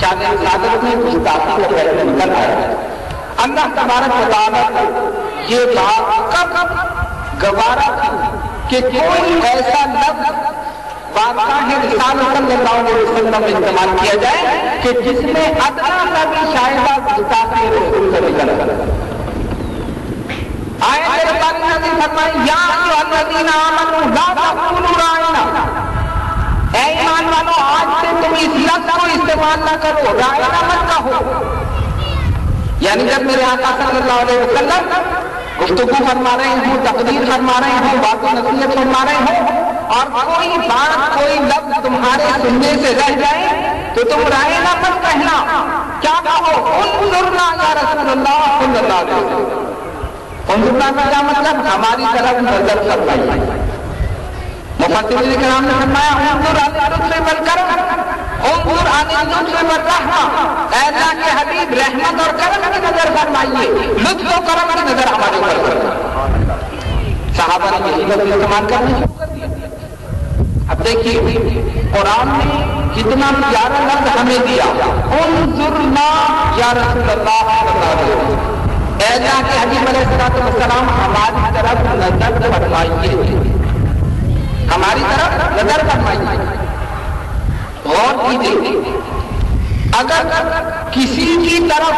شان رسالت میں گستاخی کو پہلے نکل آیا. اللہ تبارک و تعالیٰ یہ بات کب گوارا تھی کہ کوئی ایسا لفظ بادشاہ رسالت صلی اللہ علیہ وسلم میں استعمال کیا جائے کہ جس میں ادنا کا بھی شائبہ گستاخی رسول سے نکل آیا. آیت ربانی نازل فرمائی یا ایھا الذین آمنوا لا تقولوا راعنا، اے ایمان والو آج سے تم اس لفظ کو استعمال نہ کرو، راعنا مت کہو. یعنی جب میرے آقا صلی اللہ علیہ وسلم گفتگو فرما رہے ہوں، تقریر فرما رہے ہوں، بات و نصیحت فرما رہے ہوں اور کوئی بات کوئی لفظ تمہارے سننے سے رہ جائے تو تم راعنا مت کہنا. کیا کہو؟ انظرنا یا رسول اللہ صلی اللہ علیہ وسلم. انظرنا کا کیا مطلب؟ ہماری طرف نظر فرمائیے. مفسرین کرام نے فرمایا انظر عن اللطف والکرم، انظر عن اللطف والرحمہ، اے اللہ کے حبیب رحمت اور کرم کی نظر فرمائیے، لطف و کرم کی نظر ہمارے اوپر فرمائیے. صحابہ نے یہی لفظ استعمال کرنا شروع کر دیا. اب دیکھیے قرآن نے کتنا پیارا لفظ ہمیں دیا، انظرنا یا رسول اللہ صلی اللہ علیہ وسلم، اے اللہ کے حبیب علیہ السلام ہماری طرف نظر فرمائیے، ہماری طرف نظر فرمائیے. غور کیجیے اگر کسی کی طرف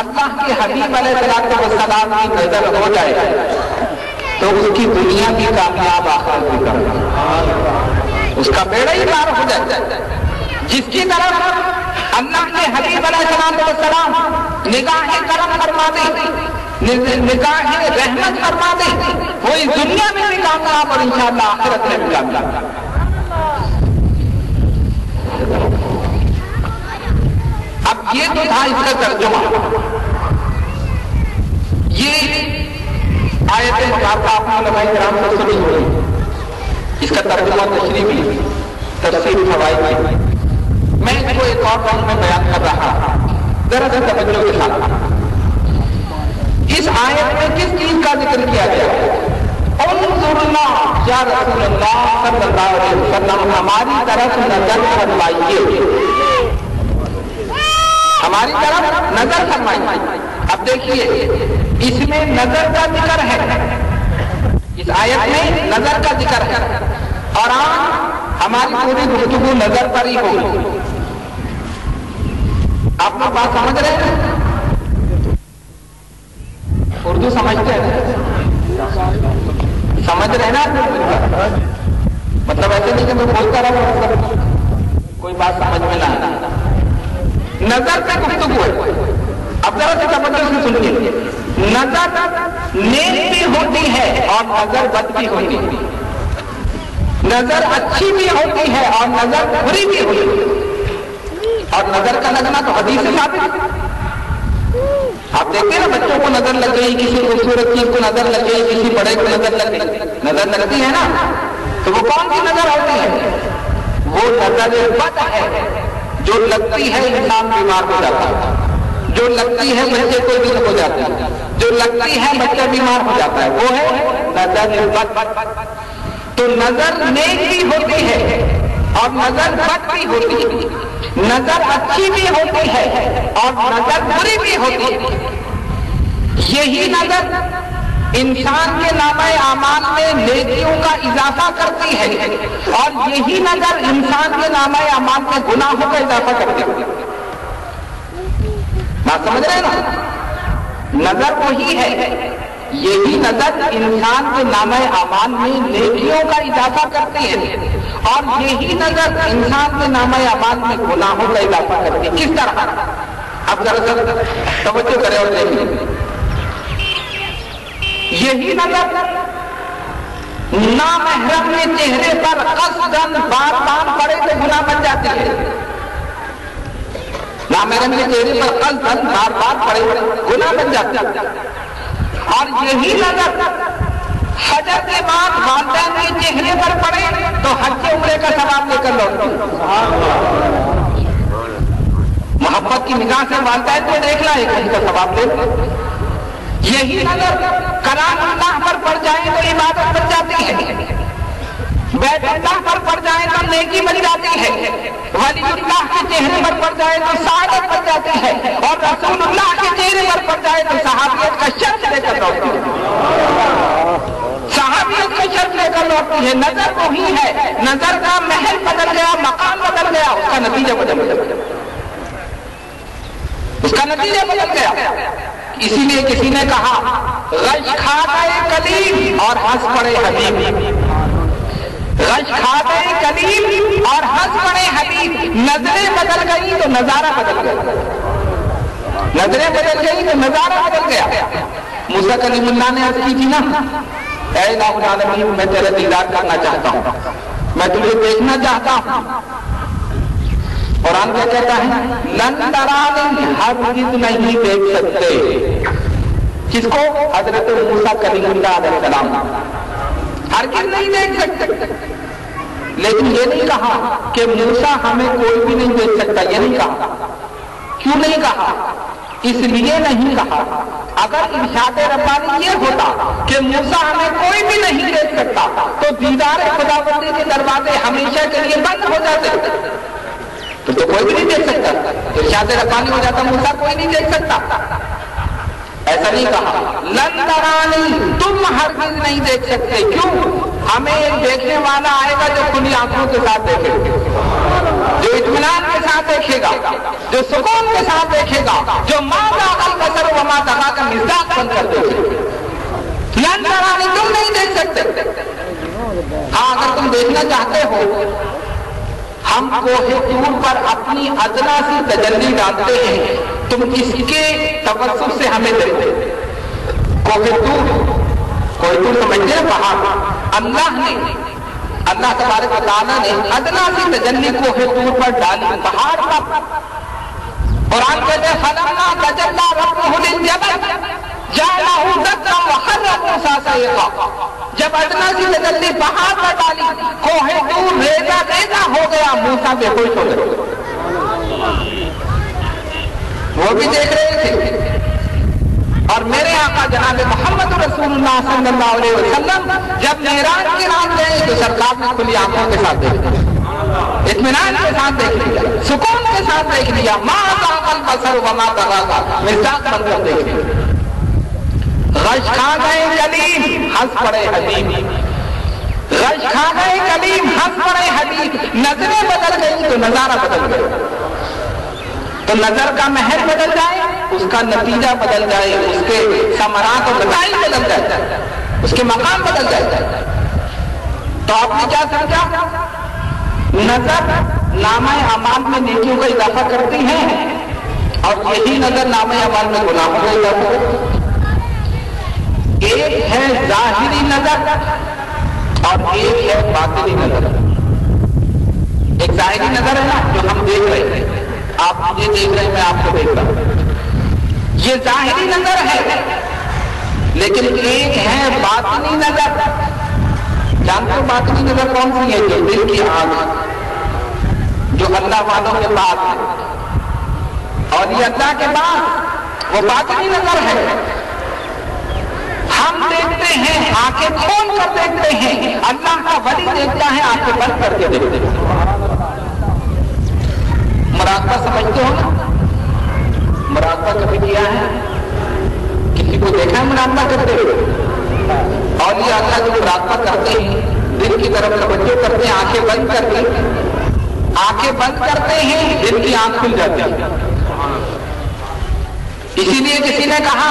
اللہ کے حبیب علیہ السلام کی نظر ہو جائے تو اس کی دنیا کی کامیاب آخرت کی طرف اس کا بیڑا ہی پار ہو جائے. جس کی طرف اللہ کے حبیب علیہ السلام نگاہ کرم فرما دے، نگاہ رحمت فرما دے، وہی دنیا میں بھی کامیاب اور انشاءاللہ آخرت میں بھی کامیاب. اب یہ تو تھا اس کا ترجمہ. یہ آیت مبارکہ آپ نے علماء کرام سے سنی ہوئی، اس کا ترجمہ تشریحی تفسیر فوائد میں اس کو ایک اور قول میں بیان کر رہا ہوں، ذرا سا توجہ کے ساتھ. اس آیت میں کس چیز کا ذکر کیا گیا؟ انظرنا یا رسول اللہ صلی اللہ علیہ وسلم، ہماری طرف نظر فرمائیے، ہماری طرف نظر فرمائیے. اب دیکھیے اس میں نظر کا ذکر ہے، اس آیت میں نظر کا ذکر ہے اور ہماری پوری گفتگو نظر پر ہی ہوگی. آپ لوگ بات سمجھ رہے ہیں؟ اردو سمجھتے ہیں؟ سمجھ رہے نا؟ مطلب ایسے نہیں کہ میں بولتا رہا کوئی بات سمجھ میں نہ آنا. نظر پہ گفتگو ہے. اب ذرا سے توجہ سے سنیے، نظر نیک بھی ہوتی ہے اور نظر بد بھی ہوتی ہے، نظر اچھی بھی ہوتی ہے اور نظر بری بھی ہوتی ہے. اور نظر کا لگنا تو حدیث سے ثابت ہے. آپ دیکھتے ہیں نا بچوں کو نظر لگ گئی، کسی خوبصورت چیز کو نظر لگ گئی، کسی بڑے کو نظر لگ گئی، نظر لگتی ہے نا، تو وہ کون سی نظر ہوتی ہے؟ وہ نظر بد ہے. جو لگتی ہے انسان بیمار ہو جاتا ہے، جو لگتی ہے بچے کو بھی ہو جاتا ہے، جو لگتی ہے بچہ بیمار ہو جاتا ہے، وہ ہے نظر بد. تو نظر نیک بھی ہوتی ہے اور نظر بد بھی ہوتی ہے، نظر اچھی بھی ہوتی ہے اور نظر بری بھی ہوتی ہے. یہی نظر انسان کے نامہ اعمال میں نیکیوں کا اضافہ کرتی ہے اور یہی نظر انسان کے نامہ اعمال میں گناہوں کا اضافہ کرتی ہے. بات سمجھ رہے ہیں نا؟ نظر وہی ہے، یہی نظر انسان کے نامہ اعمال میں نیکیوں کا اضافہ کرتی ہے اور یہی نظر انسان کے نامہ اعمال میں گناہوں کا اضافہ کرتی ہے. کس طرح؟ اب ذرا توجہ کریں اور دیکھیں. یہی نظر نامحرم کے چہرے پر قصداً بار بار پڑے تو گناہ بن جاتی ہے. نامحرم کے چہرے پر قصداً بار بار پڑے گناہ بن جاتی ہے. اور یہی نظر حج کے بعد والدین کے چہرے پر پڑے تو حج عمرے کا ثواب لے کر لوٹتے. محبت کی نگاہ سے والدین کو دیکھنا ہے کہ کا ثواب لے. یہی نظر کلام اللہ پر پڑ جائے تو عبادت بن جاتی ہے. بیت اللہ پر پڑ جائے تو نیکی بن جاتی ہے، ولی اللہ کے چہرے پر پڑ جائے تو سعادت بن جاتی ہے، اور رسول اللہ کے چہرے پر پڑ جائے تو صحابیت کا شرط لے کر لوٹتی ہے، صحابیت کا شرط لے کر لوٹتی ہے۔ نظر وہی ہے، نظر کا محل بدل گیا، مقام بدل گیا، اس کا نتیجہ بدل گیا، اس کا نتیجہ بدل گیا۔ اسی لیے کسی نے کہا غش کھا گئے کلیم اور ہنس پڑے حبیب، غش کھا گئے کلیم اور ہنس پڑے حبیب، نظریں بدل گئی تو نظارہ بدل گیا، نظریں بدل گئی تو نظارہ بدل گیا۔ موسیٰ کلیم اللہ نے عرض کی تھی نا، اے الہ العالمین میں تیرا دیدار کرنا چاہتا ہوں، میں تجھے دیکھنا چاہتا ہوں۔ قرآن کیا کہتا ہے؟ لن ترانی، ہرگز نہیں دیکھ سکتے، کس کو؟ حضرت موسیٰ کلیم اللہ علیہ السلام، ہرگز نہیں دیکھ سکتے۔ لیکن یہ نہیں کہا کہ موسیٰ ہمیں کوئی بھی نہیں دیکھ سکتا، یہ نہیں کہا۔ کیوں نہیں کہا؟ اس لیے نہیں کہا، اگر ارشاد ربانی یہ ہوتا کہ موسیٰ ہمیں کوئی بھی نہیں دیکھ سکتا تو دیدار خداوندی کے دروازے ہمیشہ کے لیے بند ہو جاتے، تو کوئی بھی نہیں دیکھ سکتا، ارشاد ربانی ہو جاتا موسیٰ کوئی نہیں دیکھ سکتا۔ ایسا نہیں کہا، لن ترانی، تم ہرگز نہیں دیکھ سکتے۔ کیوں؟ ہمیں ایک دیکھنے والا آئے گا جو کھلی آنکھوں کے ساتھ دیکھے گا، جو اطمینان کے ساتھ دیکھے گا، جو سکون کے ساتھ دیکھے گا، جو ما ذاق البصر وما طغیٰ کا مصداق بن کر دیکھے گا۔ لن ترانی، تم نہیں دیکھ سکتے۔ ہاں اگر تم دیکھنا چاہتے ہو، ہم کوہ طور پر اپنی ادنا سی تجلی ڈالتے ہیں، تم اس کے توسط سے ہمیں دیکھتے۔ کوہ طور سمجھتے ہیں پہاڑ، اللہ تبارک و تعالیٰ نے ادنا سی تجلی کوہ طور پر ڈالی، پہاڑ پر۔ قرآن کہتے ہیں فلما تجلی ربہ للجبل جعلہ دکا وخر موسیٰ صعقا، جب ادنا سی تجلی پہاڑ پر ڈالی، کوہ طور ریزہ ریزہ ہو گیا، موسیٰ بے ہوش ہو گئے۔ وہ بھی دیکھ رہے تھے، اور میرے آقا جناب محمد رسول اللہ صلی اللہ علیہ وسلم جب معراج کی رات گئے تو سرکار نے کھلی آنکھوں کے ساتھ دیکھ لیا، اطمینان کے ساتھ دیکھ لیا، سکون کے ساتھ دیکھ لیا، ما ذاق البصر وما طغیٰ کا مصداق بن کر دیکھ لیا۔ غش کھا گئے کلیم، ہنس پڑے حبیب، غش کھا گئے کلیم، ہنس پڑے حبیب، نظریں بدل گئی تو نظارہ بدل گیا، تو نظر کا محل بدل جائے، اس کا نتیجہ بدل جائے، اس کے ثمرات و نتائج بدل جائے، اس کے مقام بدل جائے۔ تو آپ نے کیا سمجھا؟ نظر نامہ اعمال میں نیکیوں کا اضافہ کرتی ہے، اور یہی نظر نامہ اعمال میں گناہوں کا اضافہ کرتی ہے۔ ایک ہے ظاہری نظر اور ایک ہے باطنی نظر۔ ایک ظاہری نظر ہے نا جو ہم دیکھ رہے ہیں، آپ مجھے دیکھ رہے ہیں، میں آپ کو دیکھ رہا ہوں، یہ ظاہری نظر ہے۔ لیکن ایک ہے باطنی نظر۔ جانتے ہو باطنی نظر کون سی ہے؟ جو دل کی آنکھ، جو اللہ والوں کے پاس ہے، اور یہ اللہ کے پاس وہ باطنی نظر ہے۔ ہم دیکھتے ہیں، آنکھیں کھول کر دیکھتے ہیں، اللہ کا ولی دیکھتا ہے آنکھیں بند کر کے دیکھتے ہیں۔ مراقبہ سمجھتے ہو نا؟ مراقبہ کبھی کیا ہے؟ کسی کو دیکھا ہے مراقبہ کرتے ہوئے؟ اور یہ اللہ جو مراقبہ کرتے ہیں، دل کی طرف توجہ کرتے ہیں، آنکھیں بند کرتے ہیں، آنکھیں بند کرتے ہیں، دل کی آنکھ کھل جاتی ہے۔ اسی لیے کسی نے کہا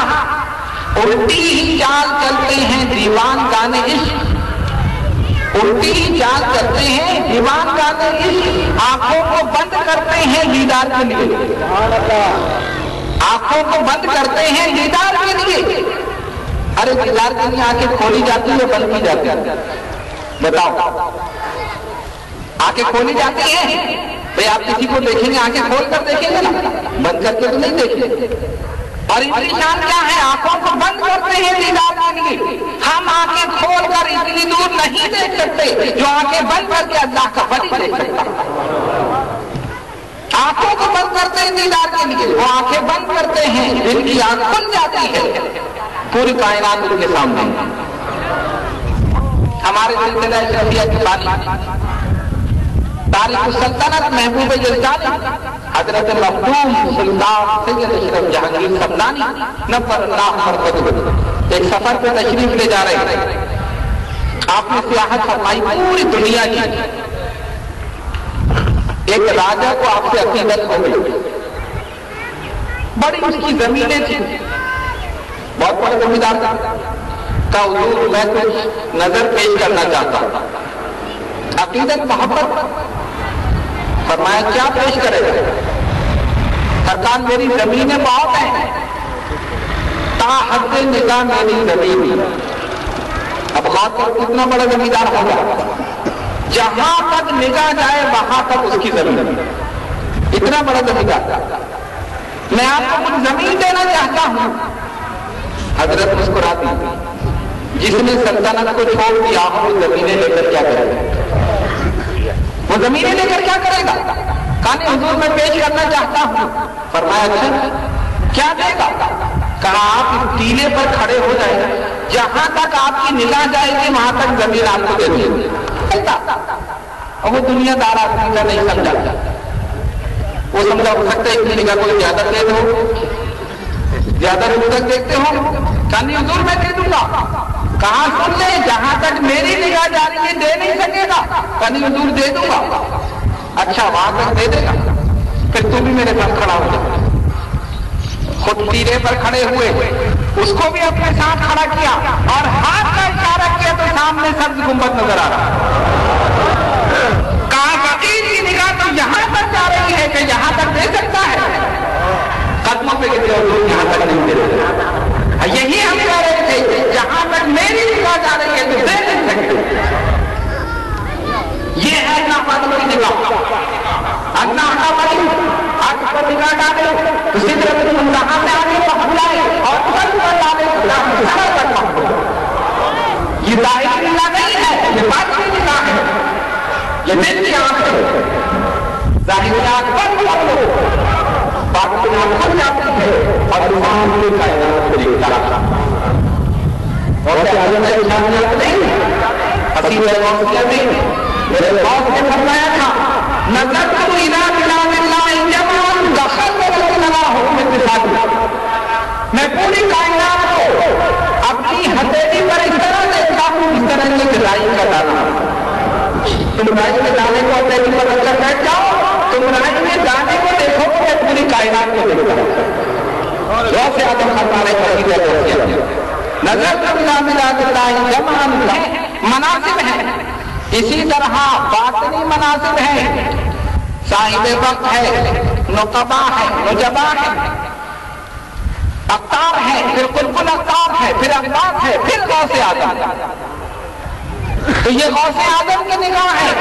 الٹی ہی چال چلتے ہیں دیوان گانے عشق، الٹی ہی چال چلتے ہیں دیوان گانے عشق، آنکھوں کو بند کرتے ہیں دیدار کے لیے، آنکھوں کو بند کرتے ہیں دیدار کے لیے۔ ارے دیدار کے لیے آنکھیں کھولی جاتی ہے، بند کی جاتی ہے؟ بتاؤ، آنکھیں کھولی جاتی ہیں؟ بھئی آپ کسی کو دیکھیں گے آنکھیں کھول کر دیکھیں گے نا، بند کر کے تو نہیں دیکھیں گے۔ اور اتنی شان کیا ہے؟ آنکھوں کو بند کرتے ہیں دیدار کے لیے۔ ہم آنکھیں کھول کر اتنی دور نہیں دیکھ سکتے جو آنکھیں بند کر کے اللہ کا ولی دیکھ سکتا۔ آنکھوں کو بند کرتے ہیں دیدار کے لیے، وہ آنکھیں بند کرتے ہیں، دل کی آنکھ کھل جاتی ہے، پوری کائنات ان کے سامنے۔ ہمارے سلسلہ شرعیہ کی بانی تاریخ السلطنت محبوب جلسانی حضرت مخدوم سلطان سید اشرف جہانگیر سمنانی نور اللہ مرکز ایک سفر پہ تشریف لے جا رہے ہیں. آپ نے سیاحت فرمائی پوری دنیا کی. ایک راجہ کو آپ سے عقیدت ہو گئی, بڑی اس کی زمینیں تھیں, بہت بڑا زمیندار تھا. کہا حضور میں کچھ نظر پیش کرنا چاہتا ہوں. عقیدت محبت. فرمایا کیا پیش کرے گا؟ سرکار میری زمینیں بہت ہیں, تا حد نگاہ میری زمین. اب غور کر کتنا بڑا زمیندار ہوگا, جہاں تک نگاہ جائے وہاں تک اس کی زمین. اتنا بڑا زمیندار. میں آپ کو کچھ زمین دینا چاہتا ہوں. حضرت مسکراتی, جس نے سلطنت کو چھوڑ دیا ہو وہ زمینیں لے کر کیا کرے گا؟ وہ زمینیں لے کر کیا کرے گا؟ کہا حضور میں پیش کرنا چاہتا ہوں. فرمایا اچھا کیا دے گا؟ کہا آپ اس ٹیلے پر کھڑے ہو جائیں, جہاں تک آپ کی نگاہ جائے گی وہاں تک زمین آپ کو دے دیں گے. اور وہ دنیا دار آدمی کا نہیں سمجھا. وہ سمجھا ہو سکتا ہے اتنی نگاہ کوئی زیادہ دے دو, زیادہ دور تک دیکھتے ہو. کہا نہیں حضور میں دے دوں گا. کہاں سن لے جہاں تک میری نگاہ جا رہی ہے دے نہیں سکے گا. کہا نہیں حضور دے دوں گا. اچھا وہاں تک دے دے گا, پھر تو بھی میرے ساتھ کھڑا ہو جائے. خود تیرے پر کھڑے ہوئے, اس کو بھی اپنے ساتھ کھڑا کیا اور ہاتھ کا اشارہ کیا تو سامنے سبز گنبد نظر آ رہا. کہا فقیر کی نگاہ تو یہاں تک جا رہی ہے کہ یہاں تک دے سکتا ہے. قدموں پہ گرتے اور یہاں تک نہیں دے سکتے. یہی ہم کہہ رہے تھے, جہاں تک میری نگاہ جا رہی ہے تو دے نہیں سکتے. یہ ہے نا فضل کی نگاہ. اگنا ہٹا پڑی آج پر نگاہ ڈالے تو سدرت المنتہا میں آگے پہنچ جائے اور سر پر ڈالے تو سر پر پہنچ. یہ ظاہری نگاہ نہیں ہے, یہ باطنی نگاہ ہے. یہ دل کی آنکھ ہے. ظاہری آنکھ بند کر لو, باطنی آنکھ کھل جاتی ہے اور انسان کی کائنات کو دیکھتا ہے. اور کیا اعظم کا اشارہ نہیں, حسین غوثیہ میں میرے غوث نے فرمایا تھا نظرت الى کلام اللہ جمعا دخل لنا حکم اتفاق. میں پوری کائنات کو اپنی ہتھیلی پر اس طرح دیکھتا ہوں اس طرح سے رائی کا دانا. تم رائی کے دانے کو ہتھیلی پر رکھ کر بیٹھ جاؤ, تم رائی کے دانے کو دیکھو گے میں پوری کائنات کو دیکھتا ہوں. غوث اعظم ہمارے عقیدہ کو نظرت اللہ جمعا مناسب ہے. اسی طرح باطنی مناسب ہے. صاحب وقت ہے, نقبا ہے, نجبا ہے, اقطار ہے, پھر قطب اقطار ہے, پھر اقطاب ہے, پھر غوث اعظم. تو یہ غوث اعظم کی نگاہ ہے.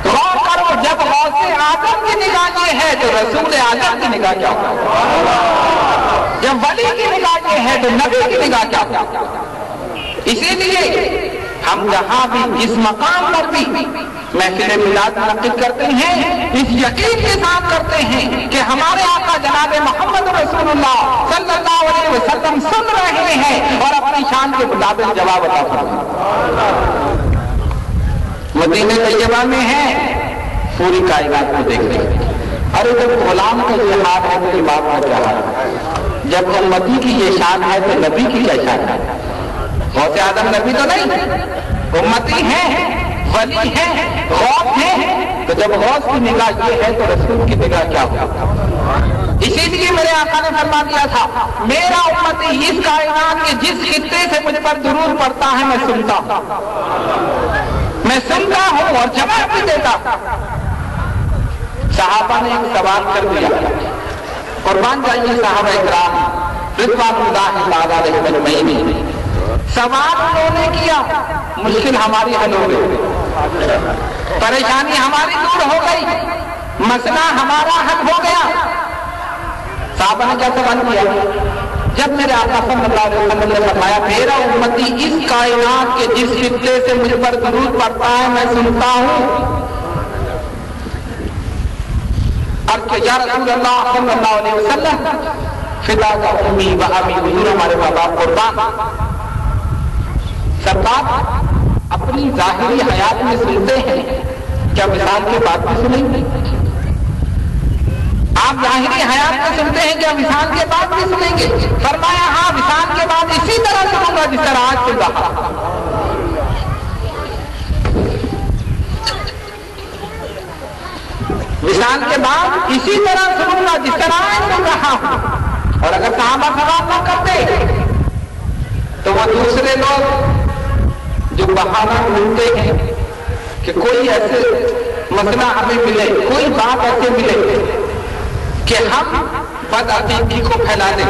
غور کرو, جب غوث اعظم کی نگاہ یہ ہے تو رسول اعظم کی نگاہ کیا ہوگا؟ جب ولی کی نگاہ یہ ہے تو نبی کی نگاہ کیا ہوگا؟ اسی لیے ہم جہاں بھی اس مقام پر بھی محفل میلاد منعقد کرتے ہیں اس یقین کے ساتھ کرتے ہیں کہ ہمارے آقا جناب محمد رسول اللہ صلی اللہ علیہ وسلم سن رہے ہیں اور اپنی شان کے مطابق جواب عطا فرمائیں. مدینہ طیبہ میں ہے, پوری کائنات کو دیکھ رہے ہیں. ارے جب غلام کا یہ حال ہے تو امام کا کیا حال ہے؟ جب امتی کی یہ شان ہے تو نبی کی کیا شان ہے؟ غوث اعظم نبی تو نہیں, امتی ہیں, ولی ہیں, غوث ہیں. تو جب غوث کی نگاہ یہ ہے تو رسول کی نگاہ کیا ہوگا؟ اسی لیے میرے آقا نے فرما دیا تھا میرا امتی اس کائنات کے جس خطے سے مجھ پر درود پڑتا ہے میں سنتا ہوں, میں سنتا ہوں اور جواب بھی دیتا. صحابہ نے ایک سوال کر دیا, قربان جائیے صحابہ اکرام رضوان اللہ تعالی علیہم اجمعین. سوال انہوں نے کیا, مشکل ہماری حل ہو گئی, پریشانی ہماری دور ہو گئی, مسئلہ ہمارا حل ہو گیا. صحابہ نے کیا سوال کیا؟ جب میرے آقا صلی اللہ علیہ وسلم نے فرمایا میرا امتی اس کائنات کے جس خطے سے مجھ پر درود پڑتا ہے میں سنتا ہوں, اور کہ یا رسول اللہ صلی اللہ علیہ وسلم فدا کا امی و ابی, حضور ہمارے ماں باپ قربان. سرکار اپنے اپنی ظاہری حیات میں سنتے ہیں، کیا وصال کے بعد بھی سنیں گے؟ آپ ظاہری حیات میں سنتے ہیں، کیا وصال کے بعد بھی سنیں گے؟ فرمایا ہاں، وصال کے بعد اسی طرح سنوں گا جس طرح آج سن رہا۔ وصال کے بعد اسی طرح سنوں گا جس طرح آج سن رہا ہوں۔ اور اگر صحابہ سوال نہ کرتے تو وہ دوسرے لوگ جو بہانہ ڈھونڈتے ہیں کہ کوئی ایسے مسئلہ ہمیں ملے، کوئی بات ایسے ملے کہ ہم بدعقیدگی کو پھیلا دیں،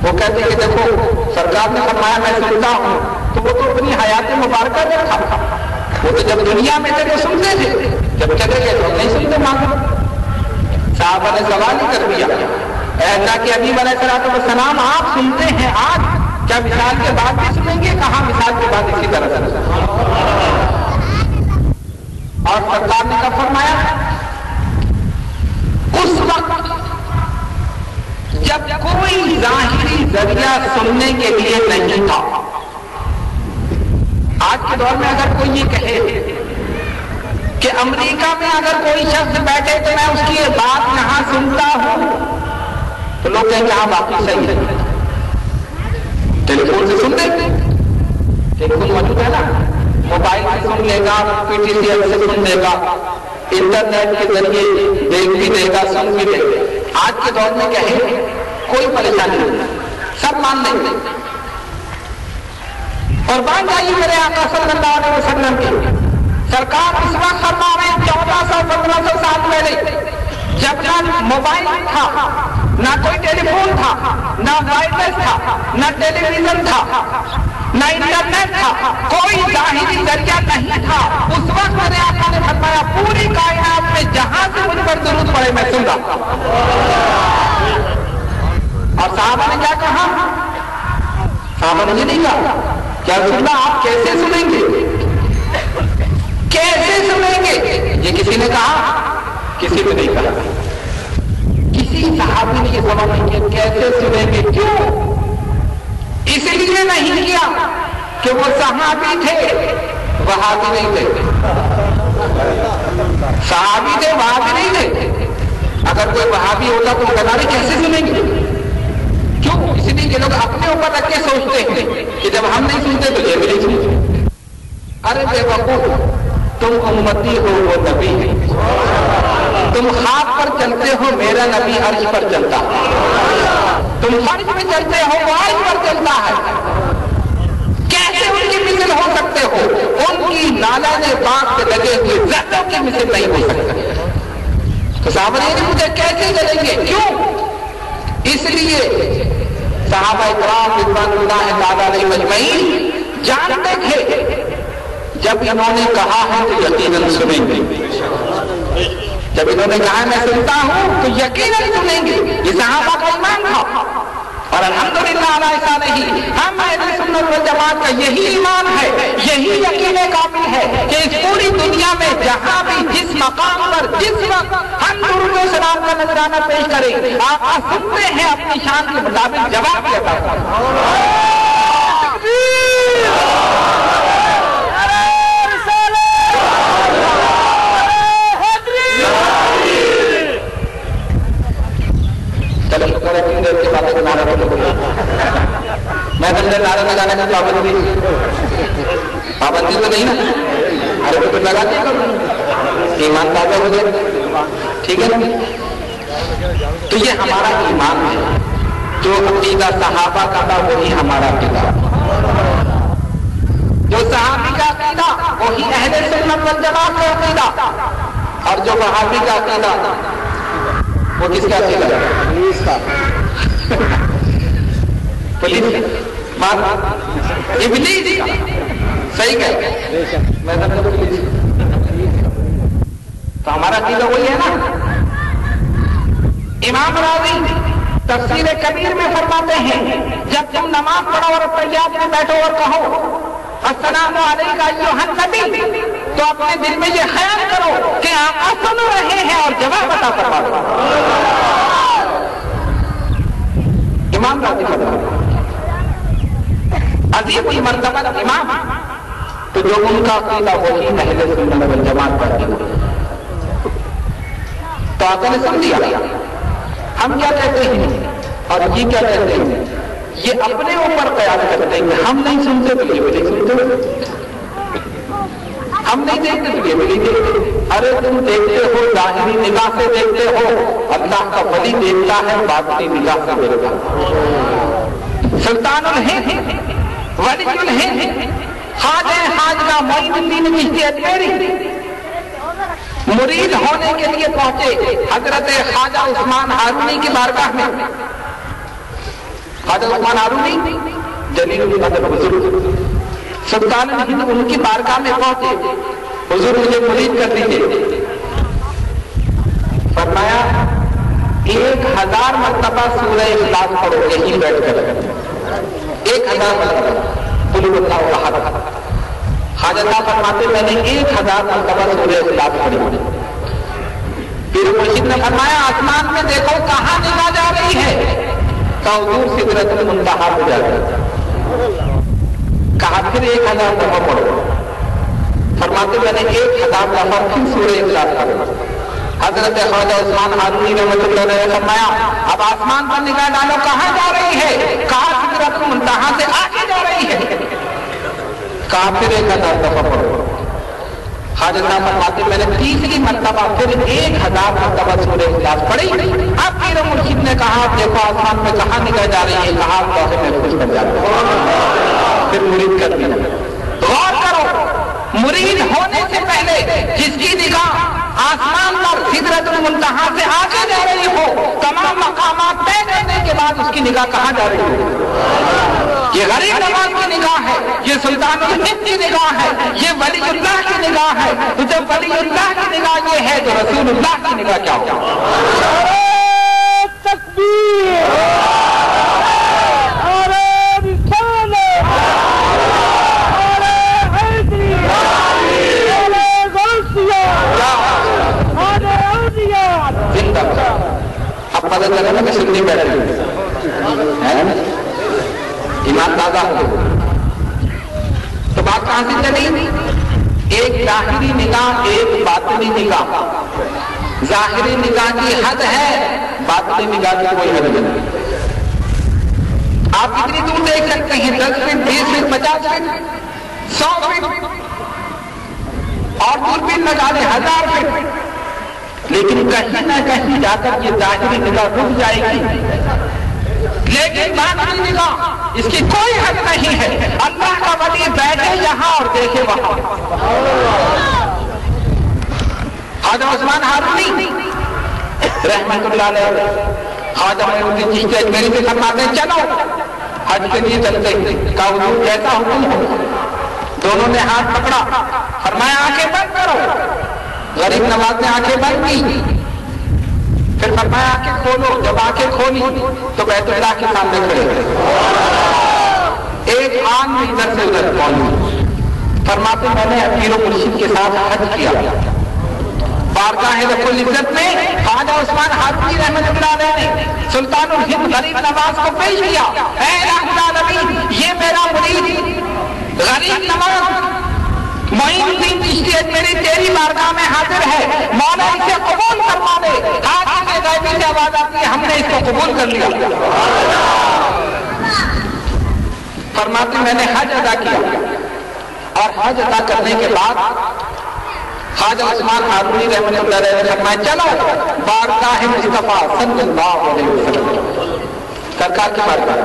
وہ کہتے ہیں کہ دیکھو سرکار نے فرمایا میں سنتا ہوں، تو وہ تو اپنی حیات مبارکہ میں تھا، وہ تو جب دنیا میں تھے تو سنتے تھے، جب چلے گئے تو نہیں سنتے مانگے۔ صحابہ نے سوال ہی کر دیا، اے اللہ کے حبیب علیہ السلام آپ سنتے ہیں آج، کیا وصال کے بعد بھی سنیں گے؟ کہاں وصال کے بعد اسی طرح سے۔ اور سرکار نے کب فرمایا؟ اس وقت جب کوئی ظاہری ذریعہ سننے کے لیے نہیں تھا۔ آج کے دور میں اگر کوئی یہ کہے کہ امریکہ میں اگر کوئی شخص بیٹھے تو میں اس کی یہ بات یہاں سنتا ہوں، تو لوگ کہیں گے ہاں باقی صحیح ہے، ٹیلی فون سے سن لیں، ٹیلی فون موجود ہے نا، موبائل سے سن لے گا، پی ٹی سی ایل سے سن لے گا، انٹرنیٹ کے ذریعے دیکھ بھی دے گا، سن بھی دے گا۔ آج کے دور میں کہے کوئی پریشانی نہیں، سب مان لیں گے۔ اور بات آئی میرے آقا صلی اللہ علیہ وسلم کی، سرکار اس وقت فرما رہے ہیں 1400-1500 سال پہلے، جب نہ موبائل تھا، نہ کوئی ٹیلی فون تھا، نہ وائرلیس تھا، نہ ٹیلی ویژن تھا، نہ انٹرنیٹ تھا، کوئی ظاہری ذریعہ نہیں تھا، اس وقت میرے آقا نے فرمایا پوری کائنات میں جہاں سے مجھ پر درود پڑے میں سن رہا۔ اور صحابہ نے کیا کہا؟ صحابہ نے یہ نہیں کہا کیا رسول اللہ آپ کیسے سنیں گے، کیسے سنیں گے؟ یہ کسی نے کہا؟ کسی نے نہیں کہا۔ کسی صحابی نے یہ سوال نہیں کیا کیسے سنیں گے، کیوں؟ اس لیے نہیں کیا کہ وہ صحابی تھے، وہابی نہیں تھے۔ صحابی تھے، وہابی نہیں تھے۔ اگر کوئی وہابی ہوتا تو وہ کہتا نہیں کیسے سنیں گے، کیوں؟ اس لیے کہ لوگ اپنے اوپر رکھ کے سوچتے ہیں کہ جب ہم نہیں سنتے تو یہ بھی نہیں سنتے۔ ارے بے وقوف، تم امتی ہو وہ نبی ہے، تم خاک پر چلتے ہو میرا نبی عرش پر چلتا ہے، تم فرش میں چلتے ہو وہ عرش پر چلتا ہے، کیسے ان کی مثل ہو سکتے ہو؟ ان کی نالان پاک سے لگے ہوئے ذروں کی مثل نہیں ہو سکتے۔ تو صحابہ نے مجھے کیسے چلیں گے، کیوں؟ اس لیے صحابہ اکرام رضوان اللہ تعالیٰ علیہ مجمعین جانتے تھے جب انہوں نے کہا ہے تو یقیناً سنیں گے، جب انہوں نے کہا میں سنتا ہوں تو یقیناً سنیں گے۔ یہ صحابہ کا ایمان تھا، اور الحمدللہ ایسا نہیں، ہم اہل سنت والجماعت کا یہی ایمان ہے، یہی یقین کامل ہے کہ اس پوری دنیا میں جہاں بھی جس مقام پر جس وقت ہم درود و سلام کا نذرانہ پیش کریں، آپ سنتے ہیں اپنی شان کے مطابق جواب دیتا ہے۔ میں بندے نعرے لگانے میں پابندی تو نہیں نا، ارے تو لگاتے ایمان تازہ ہو جائے، ٹھیک ہے نا؟ تو یہ ہمارا ایمان ہے، جو عقیدہ صحابہ کا تھا وہی ہمارا عقیدہ، جو صحابی کا عقیدہ وہی اہل سنت والجماعت کا عقیدہ، اور جو وہابی کا عقیدہ وہ کس کا عقیدہ ہے؟ پولیس ابلیس کا، صحیح کہتے میں تو ہمارا عقیدہ وہی ہے نا۔ امام راضی تفسیر کبیر میں فرماتے ہیں جب تم نماز پڑھو اور تحیات میں بیٹھو اور کہو السلام علیکم ایھا النبی، تو اپنے دل میں یہ خیال کرو کہ آپ سن رہے ہیں اور جواب عطا فرما دو۔ امام راضی فرماتے عظیم المرتبہ امام تو جو ان کا عقیدہ وہی اہل سنت والجماعت کا عقیدہ. تو آقا نے سن لیا ہم کیا کہتے ہیں اور یہ کیا کہتے ہیں. یہ اپنے اوپر قیاس کرتے ہیں کہ ہم نہیں سنتے تو یہ بھی نہیں سنتے, ہم نہیں دیکھتے تو یہ بھی نہیں دیکھتے. ارے تم دیکھتے ہو ظاہری نگاہ سے دیکھتے ہو, اللہ کا ولی دیکھتا ہے باطنی نگاہ سے دیکھتا ہے. سلطان الہند ولی الہند خواجہ خواجہ معین الدین چشتی اجمیری مرید ہونے کے لیے پہنچے حضرت خواجہ عثمان ہارونی کی بارگاہ میں. خواجہ عثمان ہارونی جلیل القدر بزرگ سلطان الہند ان کی بارگاہ میں پہنچے, حضور مجھے مرید کر دیجیے. فرمایا 1000 مرتبہ سورہ اخلاص پڑھو یہیں بیٹھ کر, 1000 مرتبہ قل هو اللہ احد. خواجہ صاحب فرماتے میں نے 1000 مرتبہ سورہ اخلاص پڑھی. پھر مرشد نے فرمایا آسمان میں دیکھو کہاں نگاہ جا رہی ہے, تو حضور سدرۃ المنتہا پہ جا رہی ہے. کہا پھر 1000 دفعہ پڑھو. فرماتے میں نے 1000 دفعہ پھر سورہ اخلاص پڑھی. حضرت خواجہ عثمان ہارونی رحمۃ اللہ علیہ نے فرمایا اب آسمان پر نگاہ ڈالو کہاں جا رہی ہے, کہا سدرۃ المنتہا سے آگے جا رہی ہے. کہا پھر 1000 دفعہ پڑھو. خواجہ صاحب فرماتے میں نے تیسری مرتبہ پھر 1000 مرتبہ سورہ اخلاص پڑھی. اب پیر مرشد نے کہا دیکھو آسمان میں کہاں نگاہ جا رہی ہے, کہا لوح محفوظ پر جا رہی ہے. پھر مرید کر دیا. غور کرو, مرید ہونے سے پہلے جس کی نگاہ آسمان پر سدرۃ المنتہا سے آگے جا رہی ہو, تمام مقامات طے کرنے کے بعد اس کی نگاہ کہاں جا رہی ہو. یہ غریب نواز کی نگاہ ہے, یہ سلطان الہند کی نگاہ ہے, یہ ولی اللہ کی نگاہ ہے. تو جب ولی اللہ کی نگاہ یہ ہے تو رسول اللہ کی نگاہ کیا ہوگا. تکبیر, اب پتہ چلا نا کہ سنی بیٹھے ایمان تازہ ہو. تو بات کہاں سے چلی, ایک ظاہری نگاہ ایک باطنی نگاہ. ظاہری نگاہ کی حد ہے, باطنی نگاہ کی کوئی حد نہیں. آپ کتنی دور دیکھ سکتے ہیں, 10 فٹ 20 فٹ 50 فٹ 100 فٹ, اور دوربین لگا لیں 1000 فٹ. لیکن کہیں نہ کہیں جا کر یہ ظاہری نگاہ رک جائے گی, لیکن باطنی نگاہ اس کی کوئی حد نہیں ہے. اللہ کا ولی بیٹھے یہاں اور دیکھے وہاں. خواجہ عثمان ہارونی رحمۃ اللہ علیہ خواجہ معین الدین چشتی اجمیری سے فرماتے ہیں چلو حج کے لیے چلتے ہیں. کہا حضور جیسا حکم ہو. دونوں نے ہاتھ پکڑا, فرمایا آنکھیں بند کرو. غریب نواز نے آنکھیں بند کی, پھر فرمایا آنکھیں کھولو. جب آنکھیں کھولی تو بیت اللہ کے سامنے کھڑے ہوئے. ایک آن میں ادھر سے ادھر پہنچی. فرماتے میں نے پیر و مرشد کے ساتھ حج کیا. بارگاہ رب العزت میں خواجہ عثمان ہارونی رحمۃ اللہ علیہ نے سلطان الہند غریب نواز کو پیش کیا. اے الہ العالمین, یہ میرا مرید غریب نواز معین الدین چشتی اجمیری تیری بارگاہ میں حاضر ہے, مولا اسے قبول فرما دے. حاکم غیبی سے آواز آتی ہے, ہم نے اس کو قبول کر لیا. فرماتے میں نے حج ادا کیا, اور حج ادا کرنے کے بعد خواجہ عثمان ہارونی رحمۃ اللہ علیہ نے فرمایا چلو بارگاہ مصطفیٰ صلی اللہ علیہ وسلم, سرکار کی بارگاہ.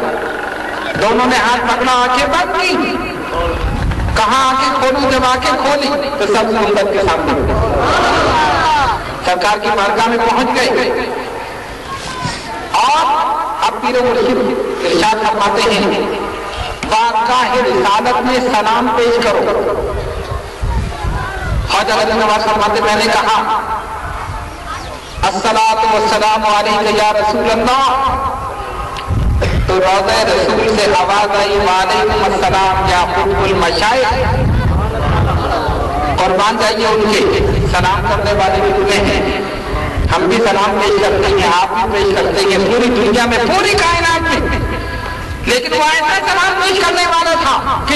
دونوں نے ہاتھ پکڑا, آنکھیں بند کی. کہاں آنکھیں کھولوں, جب آنکھیں کھولی تو سب سنت کے سامنے سرکار کی بارگاہ میں پہنچ گئے. اور اب پیر و مرشد ارشاد فرماتے ہیں بارگاہ رسالت میں سلام پیش کرو. خواجہ غریب نواز فرماتے میں نے کہا الصلاۃ والسلام علیک یا رسول اللہ. تو روضہ رسول سے آواز آئی وعلیکم السلام یا قطب المشائخ. قربان جائیے ان کے سلام کرنے والے بھی تمہیں ہیں, ہم بھی سلام پیش کرتے ہیں, آپ بھی پیش کرتے ہیں, پوری دنیا میں پوری کائنات میں. لیکن وہ ایسا سلام پیش کرنے والا تھا کہ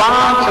5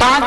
5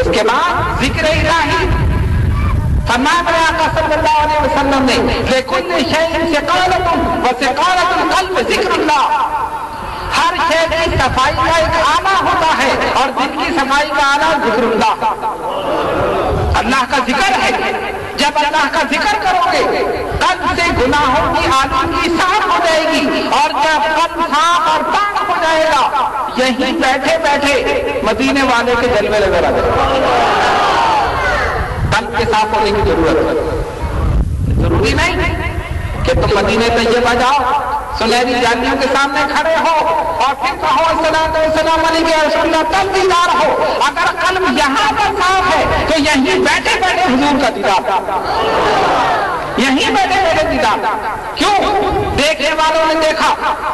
اس کے بعد ذکر الہی فرمایا آقا صلی اللہ علیہ وسلم نے لِكُلِّ شَيْءٍ سِقَالَةٌ وَسِقَالَةُ الْقَلْبِ ذِكْرُ اللَّهِ، ہر شے کی صفائی کا ایک آلہ ہوتا ہے اور دل کی صفائی کا آلہ ذکر اللہ، اللہ کا ذکر ہے۔ جب اللہ کا ذکر کرو گے قلب سے گناہوں کی آلودگی صاف ہو جائے گی، اور جب قلب صاف اور پاک ہو جائے گا یہیں بیٹھے بیٹھے مدینے والے کے جلوے نظر آتے ہیں۔ قلب کے صاف ہونے کی ضرورت ہے، ضروری نہیں کہ تم مدینہ طیبہ جاؤ سنہری جالیوں کے سامنے کھڑے ہو اور پھر کہو السلام علیکم یا رسول اللہ، تب دیدار ہو۔ اگر قلب یہاں پر صاف ہے تو یہیں بیٹھے بیٹھے حضور کا دیدار، یہیں بیٹھے بیٹھے دیدار۔ کیوں؟ دیکھنے والوں نے دیکھا،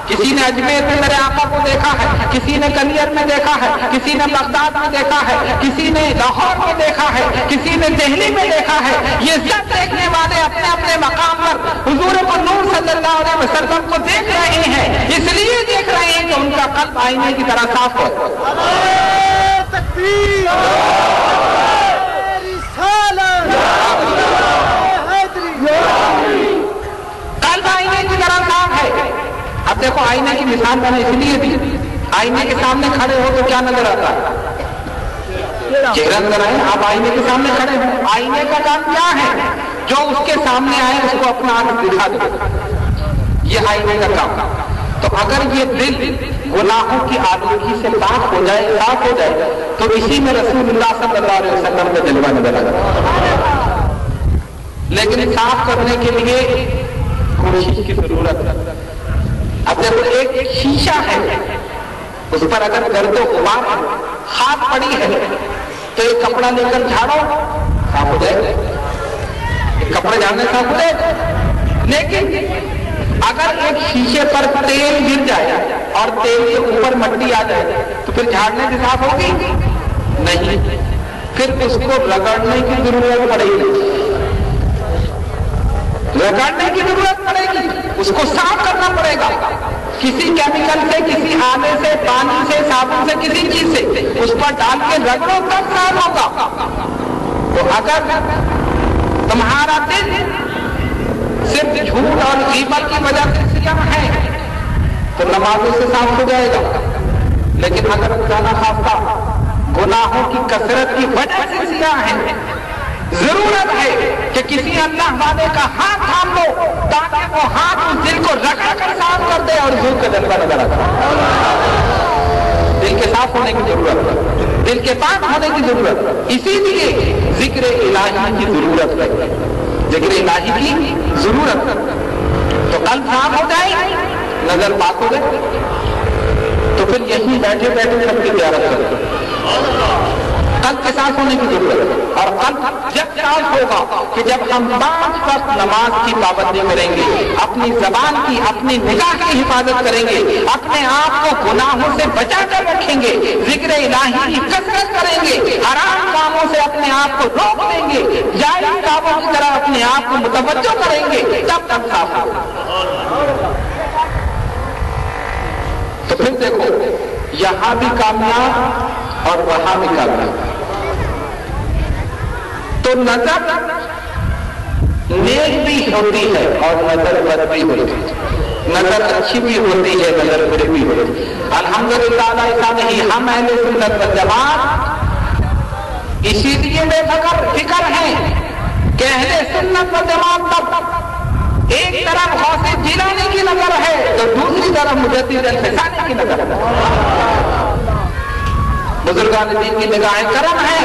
کسی نے اجمیر میں میرے آقا کو دیکھا ہے، کسی نے کنیر میں دیکھا ہے، کسی نے بغداد میں دیکھا ہے، کسی نے لاہور میں دیکھا ہے، کسی نے دہلی میں دیکھا ہے۔ یہ سب دیکھنے والے اپنے اپنے مقام پر حضور نور صلی اللہ علیہ وسلم کو دیکھ رہے ہیں، اس لیے دیکھ رہے ہیں کہ ان کا قلب آئینے کی طرح صاف ہو۔ قلب آئینے کی طرح صاف ہے۔ اب دیکھو آئینے کی مثال میں نے اس لیے دی، آئینے کے سامنے کھڑے ہو تو کیا نظر آتا ہے؟ چہرہ نظر آئے۔ آپ آئینے کے سامنے کھڑے ہو، آئینے کا کام کیا ہے؟ جو اس کے سامنے آئے اس کو اپنا آنکھ دکھا دے، یہ آئینے کا کام۔ تو اگر یہ دل گناہوں کی آلودگی سے پاک ہو جائے، صاف ہو جائے، تو اسی میں رسول اللہ صلی اللہ علیہ وسلم کا جلوہ نظر آتا۔ لیکن صاف کرنے کے لیے کوشش کی ضرورت ہے۔ اب دیکھو ایک شیشہ ہے، اس پر اگر گرد و غبار ہے، خاک پڑی ہے، تو ایک کپڑا لے کر جھاڑو صاف ہو جائے گا، ایک کپڑے جھاڑنے صاف ہو جائے گا۔ لیکن اگر ایک شیشے پر تیل گر جائے اور تیل کے اوپر مٹی آ جائے تو پھر جھاڑنے سے صاف ہوگی نہیں، پھر اس کو رگڑنے کی ضرورت پڑے گی، رگڑنے کی ضرورت پڑے گی، اس کو صاف کرنا پڑے گا کسی کیمیکل سے، کسی آلے سے، پانی سے، صابن سے، کسی چیز سے اس پر ڈال کے رگڑو تب صاف ہوگا۔ تو اگر تمہارا دل صرف جھوٹ اور غیبت کی وجہ سے سیاہ ہے تو نمازوں سے صاف ہو جائے گا، لیکن اگر خدا نخواستہ گناہوں کی کثرت کی وجہ سے سیاہ ہے، ضرورت ہے کہ کسی اللہ والے کا ہاتھ تھام لو تاکہ وہ ہاتھ اس دل کو رگڑ کر صاف کر دے اور حضور کا جلوہ نظر آتا۔ دل کے صاف ہونے کی ضرورت ہے، دل کے پاک ہونے کی ضرورت ہے، اسی لیے ذکر الہی کی ضرورت ہے، ذکر الہی کی ضرورت ہے۔ تو قلب صاف ہو جائے، نظر پاک ہو جائے، تو پھر یہیں بیٹھے بیٹھے سب کی زیارت کرتے۔ قلب کے صاف ہونے کی ضرورت ہے، اور قلب جب صاف ہوگا کہ جب ہم 5 وقت نماز کی پابندی کریں گے، اپنی زبان کی، اپنی نگاہ کی حفاظت کریں گے، اپنے آپ کو گناہوں سے بچا کر رکھیں گے، ذکر الہی کی کثرت کریں گے، حرام کاموں سے اپنے آپ کو روک دیں گے، جائز کاموں کی طرح اپنے آپ کو متوجہ کریں گے، تب تک صاف ہوگا۔ تو پھر دیکھو یہاں بھی کامیاب اور وہاں بھی کامیاب۔ تو نظر نیک بھی ہوتی ہے اور نظر بد بھی ہوتی ہے، نظر اچھی بھی ہوتی ہے، نظر بری بھی ہوتی ہے۔ الحمدللہ ایسا نہیں، ہم اہل سنت والجماعت اسی لیے بے فکر ہیں کہ اہل سنت والجماعت تب ایک طرف غوث جیلانی کی نظر ہے تو دوسری طرف مجدد الفسانی کی نظر ہے، بزرگان دین کی نگاہ کرم ہے،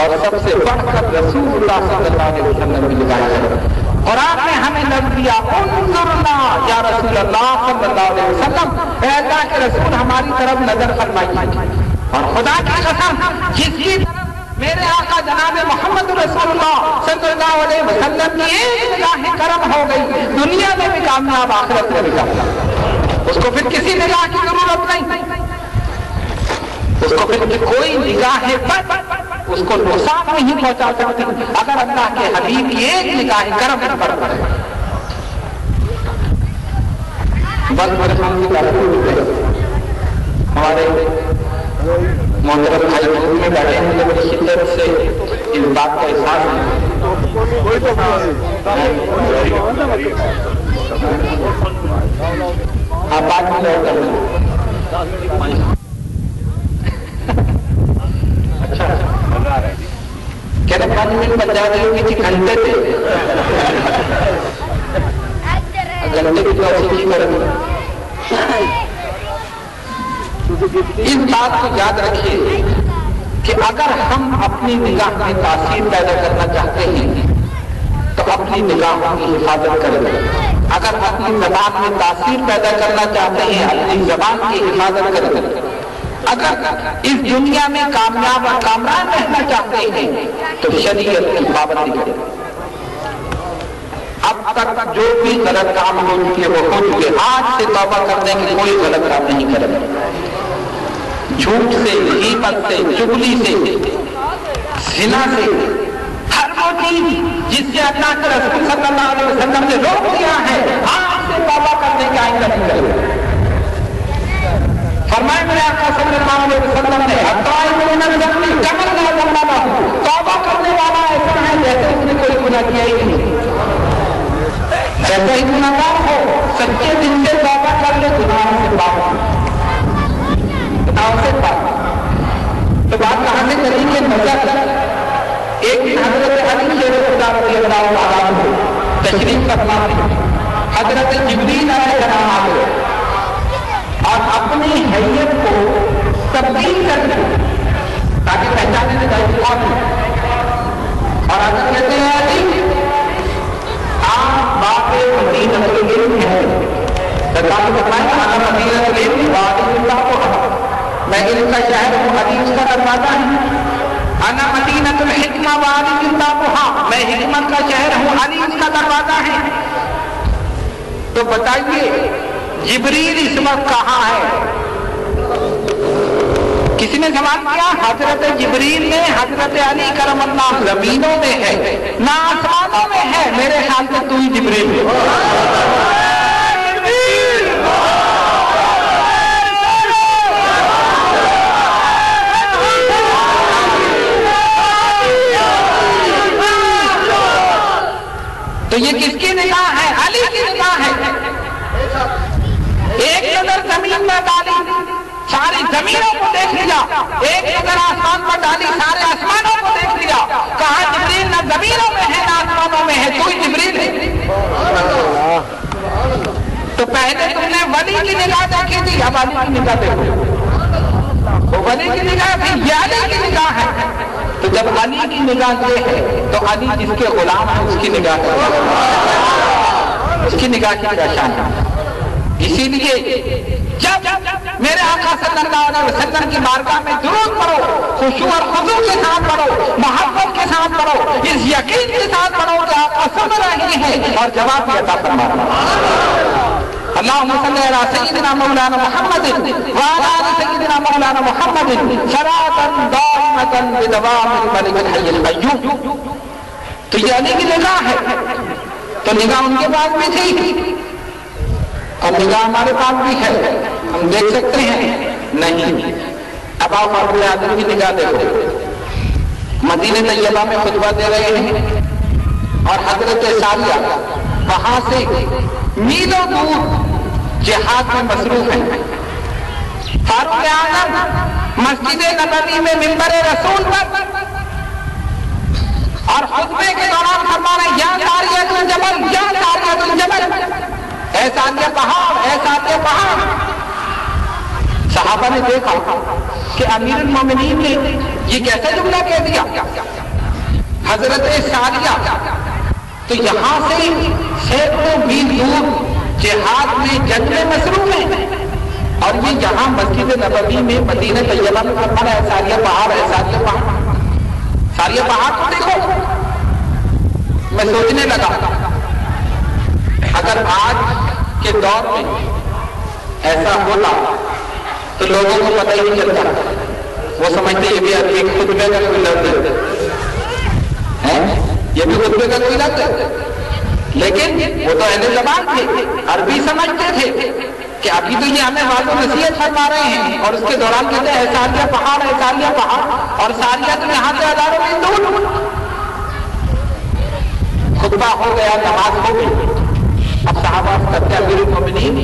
اور سب سے بڑھ کر رسول اللہ صلی اللہ علیہ وسلم کی نگاہ کرم۔ قرآن نے ہمیں لفظ دیا انظرنا یا رسول اللہ صلی اللہ علیہ وسلم، اے اللہ کے رسول ہماری طرف نظر فرمائیے۔ اور خدا کی قسم جس کی طرف میرے آقا جناب محمد رسول اللہ صلی اللہ علیہ وسلم کی ایک نگاہ کرم ہو گئی، دنیا میں بھی کامیاب، آخرت میں بھی کامیاب، اس کو پھر کسی نگاہ کی ضرورت نہیں، اس کو پھر کوئی نگاہ بد اس کو نقصان نہیں پہنچا سکتی اگر اللہ کے حبیب کی ایک نگاہ کرم پر پڑے۔ بس ہمارے محترم بھائی گروپ میں بیٹھے ہیں، مجھے بڑی شدت سے اس بات کا احساس ہے۔ آپ بات میں لوٹ کر اچھا کہتے 5 منٹ بچ جا رہے ہو کسی گھنٹے سے گھنٹے کی تو ایسی چیز کریں گے۔ اس بات کو یاد رکھیے کہ اگر ہم اپنی نگاہ میں تاثیر پیدا کرنا چاہتے ہیں تو اپنی نگاہوں کی حفاظت کریں۔ اگر اپنی زبان میں تاثیر پیدا کرنا چاہتے ہیں اپنی زبان کی حفاظت کریں۔ اگر اس دنیا میں کامیاب اور کامران رہنا چاہتے ہیں تو شریعت کی پابندی کریں۔ اب تک جو بھی غلط کام ہو چکے وہ ہو چکے، آج سے توبہ کرنے کی کوئی غلط کام نہیں کریں۔ جھوٹ سے، غیبت سے، چغلی سے، زنا سے، ہر وہ چیز جس سے اللہ کے رسول صلی اللہ علیہ وسلم نے روک دیا ہے، آج سے توبہ کرنے کی آئندہ نہیں کریں۔ فرمائے میرے آقا صلی اللہ علیہ وسلم نے توبہ کرنے والا ایسا ہے جیسے اس نے کوئی گناہ کیا ہی نہیں، ایسا ہی گناہگار ہو سچے دل سے توبہ کر لے، گناہوں سے پاک تو بات کہاں سے کریں گے؟ نظر ایک دن حضرت علی شیر خدا رضی اللہ عنہ تشریف فرما تھی، حضرت جبریل علیہ السلام آئے اور اپنی حیت کو تبدیل کر دی تاکہ پہچانے سے جائے کون ہے، اور حضرت کہتے ہیں علی آپ باپ مدینہ العلم ہیں، سرکار کو فرمایا انا مدینہ العلم وادی اللہ کو میں علم کا شہر ہوں، حدیث کا دروازہ ہے، انا مدینہ الحکمہ وعلی اللہ، میں حکمت کا شہر ہوں، حدیث کا دروازہ ہے۔ تو بتائیے جبریل اس وقت کہاں ہے؟ کسی نے سوال کیا؟ حضرت جبریل نے حضرت علی کرم اللہ زمینوں میں ہے نہ آسمانوں میں ہے، میرے خیال سے تو ہی جبریل ہے۔ تو یہ کس کی نگاہ ہے؟ علی کی نگاہ ہے۔ ایک نظر زمین میں ڈالی ساری زمینوں کو دیکھ لیا، ایک نظر آسمان پر ڈالی سارے آسمانوں کو دیکھ لیا، کہا جبریل نہ زمینوں میں ہے نہ آسمانوں میں ہے، تو ہی جبریل ہے۔ تو پہلے تم نے ولی کی نگاہ دیکھی تھی، اب علی کی نگاہ دیکھو، وہ ولی کی نگاہ تھی، یہ علی کی نگاہ ہے۔ تو جب علی کی نگاہ یہ ہے تو علی جس کے غلام ہے اس کی نگاہ ہے، اس کی نگاہ کی کیا شان ہے۔ اسی لیے جب میرے آقا صلی اللہ علیہ وسلم کی بارگاہ میں درود پڑھو، خشوع اور خضوع کے ساتھ پڑھو، محبت کے ساتھ پڑھو، اس یقین کے ساتھ پڑھو کہ آقا سن رہے ہیں اور جواب بھی عطا فرما رہے ہیں۔ اللہم صلی علی سیدنا مولانا محمد وعلی آل سیدنا مولانا محمد صلاۃ دائمۃ بدوام الملک الحی القیوم۔ تو یہ علی کی نگاہ ہے، تو نگاہ ان کے پاس بھی تھی اور نگاہ ہمارے پاس بھی ہے، ہم دیکھ سکتے ہیں نہیں۔ اب آپ اپنے آدمی کی نگاہ دیکھو، مدینہ طیبہ میں خطبہ دے رہے ہیں اور حضرت ساریہ وہاں سے میلوں دور جہاد میں مصروف ہیں۔ فاروق اعظم مسجد نبوی میں منبر رسول پر اور خطبے کے دوران فرما رہے ہیں یا ساریہ الجبل، یا ساریہ الجبل، اے ساریہ پہاڑ، اے ساریہ پہاڑ۔ صحابہ نے دیکھا کہ امیر المومنین نے یہ کیسا جملہ کہہ دیا۔ حضرت ساریہ تو یہاں سے سینکڑوں میل دور جہاد میں جنگ میں مصروف ہیں اور یہ یہاں مسجد نبوی میں مدینہ طیبہ میں فرما رہا ہے ساریہ پہاڑ، ہے ساریہ پہاڑ، ساریہ پہاڑ کو دیکھو۔ میں سوچنے لگا اگر آج کے دور میں ایسا ہوتا تو لوگوں کو پتہ ہی نہیں چلتا، وہ سمجھتے یہ بھی آدمی خطبے کا کوئی لفظ ہے، یہ بھی خطبے کا کوئی لفظ ہے، لیکن وہ تو اہل زبان تھے، عربی سمجھتے تھے، کہ ابھی تو یہ ہمیں واضح و نصیحت فرما رہے ہیں اور اس کے دوران کہتے ہیں ساریہ پہاڑ ہے، ساریہ پہاڑ، اور ساریہ تو یہاں سے ہزاروں میل دور۔ خطبہ ہو گیا، نماز ہو گئی، اب صحابہ کرتے امیر المومنین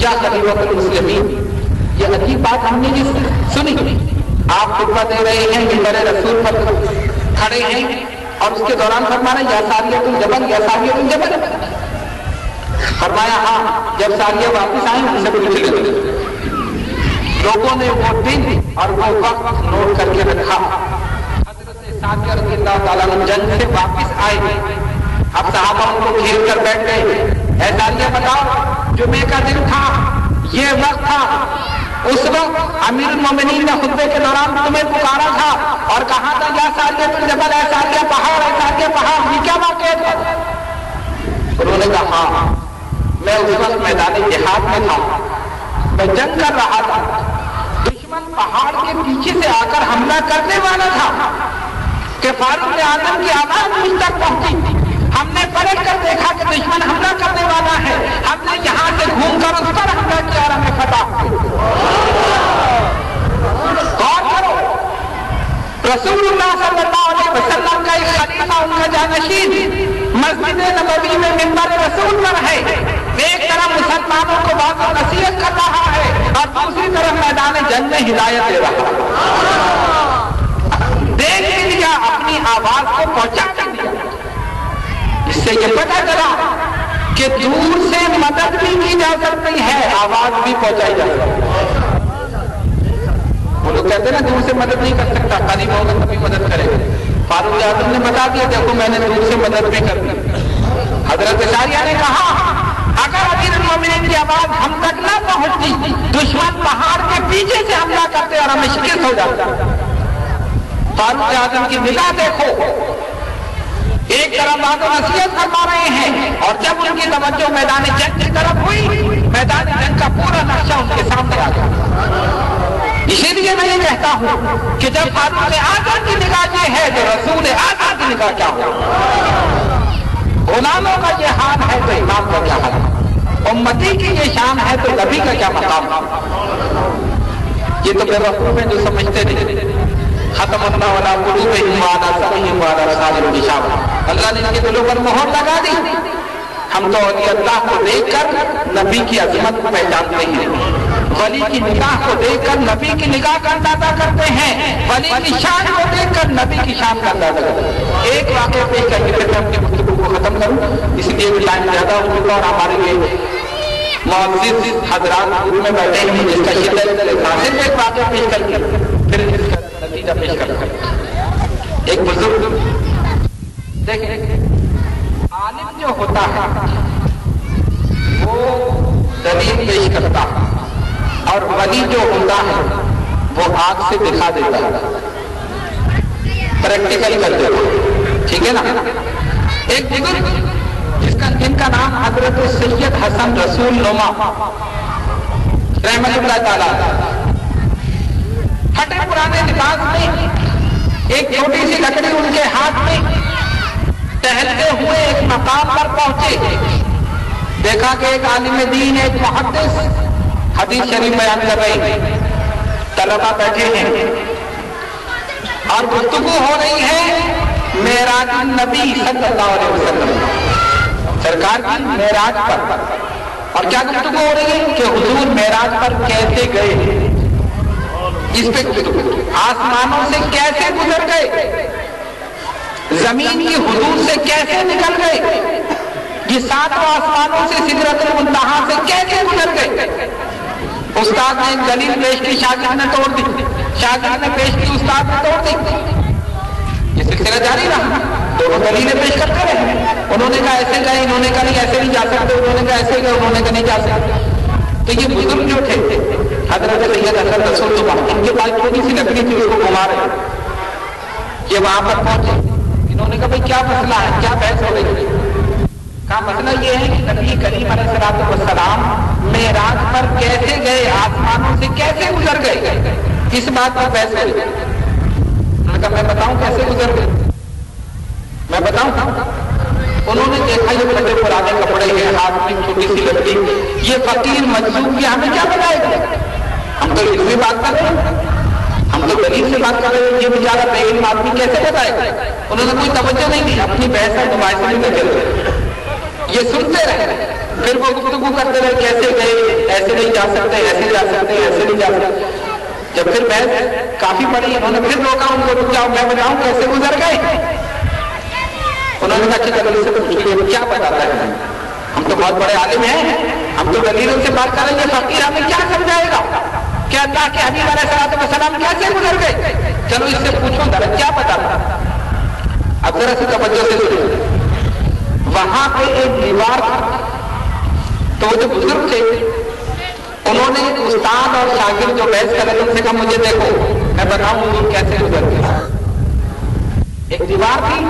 یا خلیفۃ المسلمین، یہ عجیب بات ہم نے جس سنی، آپ خطبہ دے رہے ہیں، منبر رسول پر کھڑے ہیں اور اس کے دوران فرما رہے ہیں یا ساریۃ الجبل، یا ساریۃ الجبل۔ فرمایا ہاں، جب ساریہ واپس آئیں ان سے پوچھ لیں۔ لوگوں نے وہ دن اور وہ وقت نوٹ کر کے رکھا۔ حضرت ساریہ رضی اللہ تعالیٰ عنہ جنگ سے واپس آئے، اب صحابہ ان کو گھیر کر بیٹھ گئے، اے ساریہ بتاؤ جمعے کا دن تھا، یہ وقت تھا، اس وقت امیر المومنین نے خطبے کے دوران تمہیں پکارا تھا اور کہا تھا یا ساریہ الجبل، اے ساریہ پہاڑ، اے ساریہ پہاڑ، یہ کیا واقعہ تھا؟ انہوں نے کہا ہاں، میں اس وقت میدان جہاد میں تھا، میں جنگ کر رہا تھا، دشمن پہاڑ کے پیچھے سے آ کر حملہ کرنے والا تھا کہ فاروق اعظم کی آواز مجھ تک پہنچی، ہم نے پلٹ کر دیکھا کہ دشمن حملہ کرنے والا ہے، ہم نے یہاں سے گھوم کر اس پر حملہ کیا اور ہمیں فتح ہوئی۔ غور کرو، رسول اللہ صلی اللہ علیہ وسلم کا ایک خلیفہ، ان کا جانشین مسجد نبوی میں منبر رسول پر ہے، ایک طرف مسلمانوں کو واضح و نصیحت کر رہا ہے اور دوسری طرف میدان جنگ میں ہدایت دے رہا ہے، دیکھ لیا اپنی آواز کو پہنچا کر دیا۔ اس سے یہ پتہ چلا کہ دور سے مدد بھی کی جا سکتی ہے، آواز بھی پہنچائی جا سکتی ہے۔ وہ لوگ کہتے ہیں نا دور سے مدد نہیں کر سکتا، قریب ہوگا تبھی مدد کرے گا۔ فاروق اعظم نے بتا دیا دیکھو میں نے دور سے مدد بھی کر دی۔ حضرت ساریہ نے کہا اگر امیر المومنین کی آواز ہم تک نہ پہنچتی، دشمن پہاڑ کے پیچھے سے حملہ کرتے اور ہمیں شکست ہو جاتا۔ فاروق اعظم کی نگاہ دیکھو، ایک طرف بات و نصیحت فرما رہے ہیں اور جب ان کی توجہ میدان جنگ کی طرف ہوئی، میدان جنگ کا پورا نقشہ ان کے سامنے آ گیا۔ اسی لیے میں یہ کہتا ہوں کہ جب فاروق اعظم کی نگاہ یہ ہے تو رسول اعظم کی نگاہ کیا ہو؟ غلاموں کا یہ حال ہے تو امام کا کیا حال ہے؟ امتی کی یہ شان ہے تو نبی کا کیا مقام ہے؟ یہ تو بے وقوف ہیں جو سمجھتے نہیں۔ ختم اللہ علی قلوبہم وعلی سمعہم وعلی ابصارہم غشاوہ، اللہ نے ان کے دلوں پر مہر لگا دی۔ ہم تو اولیاء اللہ کو دیکھ کر نبی کی عظمت کو پہچانتے ہیں، ولی کی نگاہ کو دیکھ کر نبی کی نگاہ کا اندازہ کرتے ہیں، ولی کی شان کو دیکھ کر نبی کی شان کا اندازہ کرتے ہیں۔ ایک واقعہ پیش کر کے پھر میں اپنی گفتگو کو ختم کروں، اس لیے بھی ٹائم زیادہ ہو چکا اور ہمارے لیے معزز حضرات گروپ میں بیٹھے ہیں جس کا شدت صرف ایک واقعہ پیش کر کے پھر اس کا نتیجہ پیش کرتا ہے۔ ایک بزرگ دیکھیں، عالم جو ہوتا ہے وہ دلیل پیش کرتا ہے اور ولی جو ہوتا ہے وہ آنکھ سے دکھا دیتا ہے، پریکٹیکل کر دیتا ہے، ٹھیک ہے نا۔ ایک بزرگ جن کا نام حضرت سید حسن رسول نما رحمت اللہ تعالیٰ، پھٹے پرانے لباس میں ایک چھوٹی سی لکڑی ان کے ہاتھ میں، ٹہلتے ہوئے ایک مقام پر پہنچے، دیکھا کہ ایک عالم دین، ایک محدث حدیث شریف بیان کر رہے ہیں، طلبہ بیٹھے ہیں اور گفتگو ہو رہی ہے معراج النبی صلی اللہ علیہ وسلم، سرکار کی معراج پر۔ اور کیا گفتگو ہو رہی ہے کہ حضور معراج پر کیسے گئے، اس پہ گفتگو، آسمانوں سے کیسے گزر گئے، زمین کی حدود سے کیسے نکل گئے، یہ ساتوں آسمانوں سے سدرۃ المنتہا سے کیسے گزر گئے۔ استاد نے دلیل پیش کی، شاگرد نے توڑ دی، شاگرد نے پیش کی، استاد نے توڑ دی، یہ سلسلہ جاری رہا، دونوں دلیلیں پیش کرتے رہے۔ انہوں نے کہا ایسے گئے، انہوں نے کہا نہیں ایسے نہیں جا سکتے، انہوں نے کہا ایسے گئے، انہوں نے کہا نہیں جا سکتے۔ تو یہ بزرگ جو تھے حضرت سید حسن رسول نما، ان کے پاس چھوٹی سی لکڑی تھی، اس کو گھما رہے، یہ وہاں پر پہنچے، انہوں نے کہا بھائی کیا مسئلہ ہے، کیا بحث ہو رہی ہے؟ کہا مسئلہ یہ ہے کہ نبی کریم علیہ الصلوۃ والسلام معراج پر کیسے گئے، آسمانوں سے کیسے گزر گئے، اس بات پر بحث ہو رہی ہے۔ انہوں نے کہا میں بتاؤں کیسے گزر گئے، میں بتاؤں۔ انہوں نے دیکھا یہ پھٹے پرانے کپڑے ہیں، ہاتھ میں چھوٹی سی لکڑی، یہ فقیر مجذوب یہ ہمیں کیا بتائے گا؟ ہم تو علمی بات کر رہے ہیں، ہم تو غریب سے بات کر رہے ہیں، یہ بیچارہ بے علم آدمی کیسے بتائے گا؟ انہوں نے کوئی توجہ نہیں دی، اپنی بحث اور مباحثے میں چل رہے، یہ سنتے رہے، پھر وہ گفتگو کرتے رہے، کیسے گئے، ایسے نہیں جا سکتے، ایسے جا سکتے، ایسے نہیں جا سکتے۔ جب پھر بحث کافی پڑی، انہوں نے پھر روکا ان کو، رک جاؤ میں بتاؤں کیسے گزر گئے۔ انہوں نے کہا کہ دلیل سے پوچھیے کیا بتاتا ہے، ہم تو بہت بڑے عالم ہیں، ہم تو دلیلوں سے بات کریں گے، فقیر ہمیں کیا سمجھائے گا کہ اللہ کے حبیب علیہ السلام کیسے گزر گئے؟ چلو اس سے پوچھو ذرا کیا بتاتا۔ اب ذرا سی توجہ سے سنو، وہاں پہ ایک دیوار تھا، تو وہ جو بزرگ تھے انہوں نے استاد اور شاگرد جو بحث کر رہے تھے ان سے کہا مجھے دیکھو میں بتاؤں حضور کیسے گزر گئے۔ ایک دیوار تھی،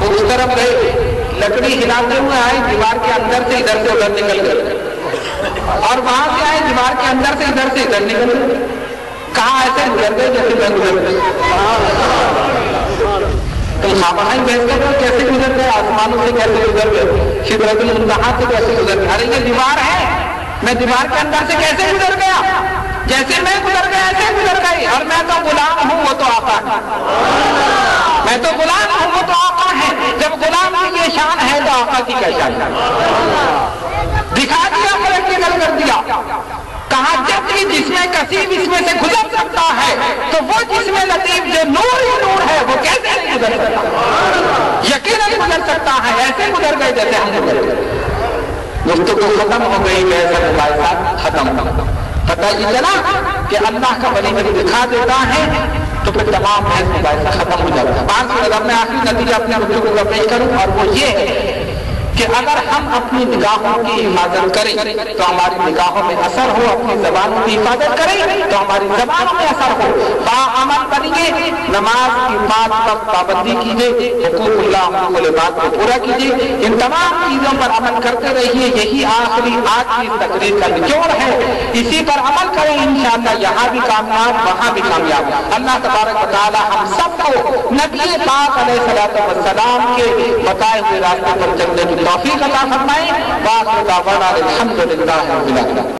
وہ اس طرف گئے، لکڑی ہلاتے ہوئے آئے، دیوار کے اندر سے ادھر سے ادھر نکل گئے، اور وہاں سے آئے دیوار کے اندر سے ادھر نکل گئے۔ کہاں ایسے گزر گئے جیسے میں گزر گئے؟ تم خامخواہ بحث کر رہے ہو کیسے گزر گئے، آسمانوں سے کیسے گزر گئے، سدرۃ المنتہا سے کیسے گزر گئے؟ ارے یہ دیوار ہے، میں دیوار کے اندر سے کیسے گزر گیا؟ جیسے میں گزر گیا ایسے گزر گئی، اور میں تو غلام ہوں وہ تو آقا ہے، میں تو غلام ہوں وہ تو آقا ہے۔ جب غلام کی یہ شان ہے تو آقا کی کیا شان ہے؟ دکھا دیا، پریکٹیکل کر دیا۔ کہا جب بھی جسم کثیف اس میں سے گزر سکتا ہے تو وہ جسم لطیف جو نور ہی نور ہے وہ کیسے نہیں گزر سکتا؟ یقیناً گزر سکتا ہے، ایسے گزر گئے جیسے ہم گزر گئے۔ گفتگو ختم ہو گئی، بحث مباحثات ختم۔ پتہ یہ چلا کہ اللہ کا ولی جب دکھا دیتا ہے تو پھر تمام بحث مباحثہ ختم ہو جاتا ہے۔ اگر میں آخری نتیجہ اپنے گفتگو کا پیش کروں، اور وہ یہ ہے کہ اگر ہم اپنی نگاہوں کی حفاظت کریں تو ہماری نگاہوں میں اثر ہو، اپنی زبانوں کی حفاظت کریں تو ہماری زبانوں میں اثر ہو، باعمل بنیے، نماز کی 5 وقت پابندی کیجیے، حقوق اللہ حقوق العباد کو پورا کیجیے، ان تمام چیزوں پر عمل کرتے رہیے۔ یہی آخری آج کی اس تقریر کا نچوڑ ہے، اسی پر عمل کریں، انشاءاللہ یہاں بھی کامیاب وہاں بھی کامیاب۔ اللہ تبارک و تعالی ہم سب کو نبی پاک علیہ السلام کے بتائے ہوئے راستے پر چلنے کی توفیق عطا فرمائے۔ وآخر دعوانا الحمدللہ رب العالمین۔